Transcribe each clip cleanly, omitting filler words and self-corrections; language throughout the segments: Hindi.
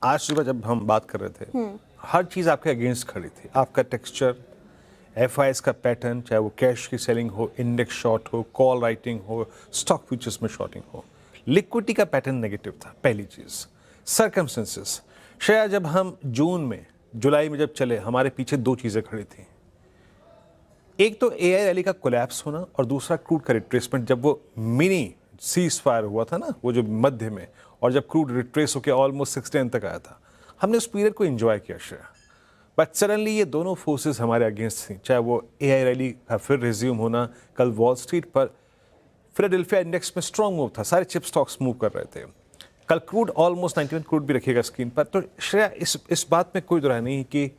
आज सुबह जब हम बात कर रहे थे, हर चीज़ आपके अगेंस्ट खड़ी थी। आपका टेक्सचर, एफआईएस का पैटर्न, चाहे वो कैश की सेलिंग हो, इंडेक्स शॉर्ट हो, कॉल राइटिंग हो, स्टॉक फ्यूचर्स में शॉर्टिंग हो, लिक्विडिटी का पैटर्न नेगेटिव था। पहली चीज़ सर्कमस्टेंसेस, शायद जब हम जून में, जुलाई में जब चले, हमारे पीछे दो चीज़ें खड़ी थी। एक तो एआई रैली का कोलैप्स होना और दूसरा क्रूड का रिट्रेसमेंट। जब वो मिनी सीज फायर हुआ था ना, वो जो मध्य में, और जब क्रूड रिट्रेस होकर ऑलमोस्ट 69 तक आया था, हमने उस पीरियड को एंजॉय किया श्रेया। बट सडनली ये दोनों फोर्सेस हमारे अगेंस्ट थी, चाहे वो एआई रैली का फिर रिज्यूम होना, कल वॉल स्ट्रीट पर फिलाडेल्फिया इंडेक्स में स्ट्रॉन्ग मूव था, सारे चिप स्टॉक्स मूव कर रहे थे। कल क्रूड ऑलमोस्ट 91 क्रूड भी रखिएगा स्क्रीन पर। तो श्रेया, इस बात में कोई दुराय नहीं कि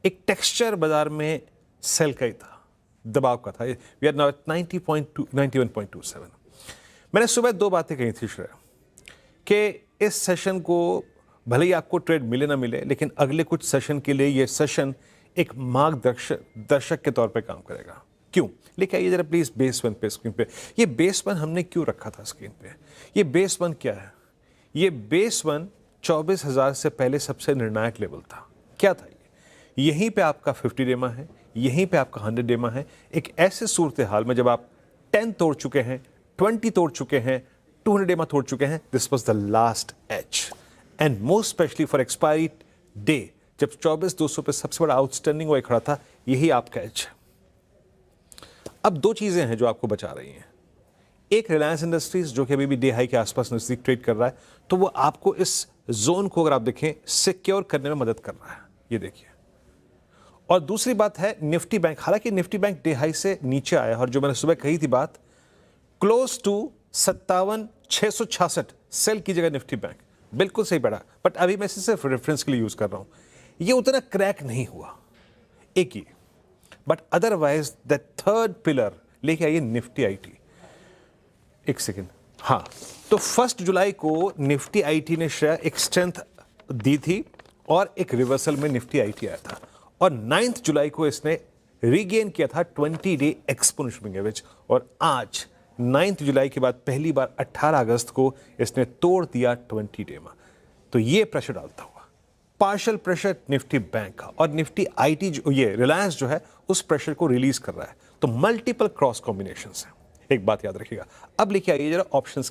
एक टेक्सचर बाजार में सेल का ही था, दबाव का था। We are now at 91.27। मैंने सुबह दो बातें कही थी श्रेया, कि इस सेशन को भले ही आपको ट्रेड मिले ना मिले, लेकिन अगले कुछ सेशन के लिए ये सेशन एक मार्गदर्शक के तौर पे काम करेगा। क्यों? लेके आइए जरा प्लीज बेस वन पे, स्क्रीन पे। ये बेस वन हमने क्यों रखा था स्क्रीन पे? ये बेस वन क्या है? ये बेस वन 24,000 से पहले सबसे निर्णायक लेवल था। क्या था ये? यहीं पे आपका 50 डेमा है, यहीं पे आपका 100 डेमा है। एक ऐसे सूरत हाल में जब आप 10 तोड़ चुके हैं, 20 तोड़ चुके हैं, 200 डेमा तोड़ चुके हैं, this was the last age. And most specially for expiry day, जब 24,200 पे सबसे बड़ा आउटस्टैंडिंग वो खड़ा था, यही आपका एज है। अब दो चीजें हैं जो आपको बचा रही हैं। एक, रिलायंस इंडस्ट्रीज जो कि अभी भी डे हाई के आसपास नजदीक ट्रेड कर रहा है, तो वो आपको इस जोन को, अगर आप देखें, सिक्योर करने में मदद कर रहा है। ये देखिए। और दूसरी बात है निफ्टी बैंक। हालांकि निफ्टी बैंक डे हाई से नीचे आया, और जो मैंने सुबह कही थी बात, क्लोज टू 57,666 सेल की जगह निफ्टी बैंक बिल्कुल सही पड़ा। बट अभी मैं इसे सिर्फ रेफरेंस के लिए यूज कर रहा हूं। ये उतना क्रैक नहीं हुआ, एक ही। But otherwise the third pillar लेके आइए निफ्टी आईटी। एक सेकेंड, हाँ, तो 1 जुलाई को निफ्टी आईटी ने शेयर एक स्ट्रेंथ दी थी और एक रिवर्सल में निफ्टी आईटी आया था, और 9 जुलाई को इसने रीगेन किया था 20 डे एक्सपोनेंशियल एवरेज, और आज 9 जुलाई के बाद पहली बार 18 अगस्त को इसने तोड़ दिया 20 डे में। तो ये प्रेशर डालता हुआ पार्शियल प्रेशर निफ्टी बैंक का, और निफ्टी आईटी जो, ये रिलायंस जो है, उस प्रेशर को रिलीज कर रहा है। तो मल्टीपल क्रॉस कॉम्बिनेशंस हैं। एक बात याद रखिएगा। अब लेके आइए जरा ऑप्शंस।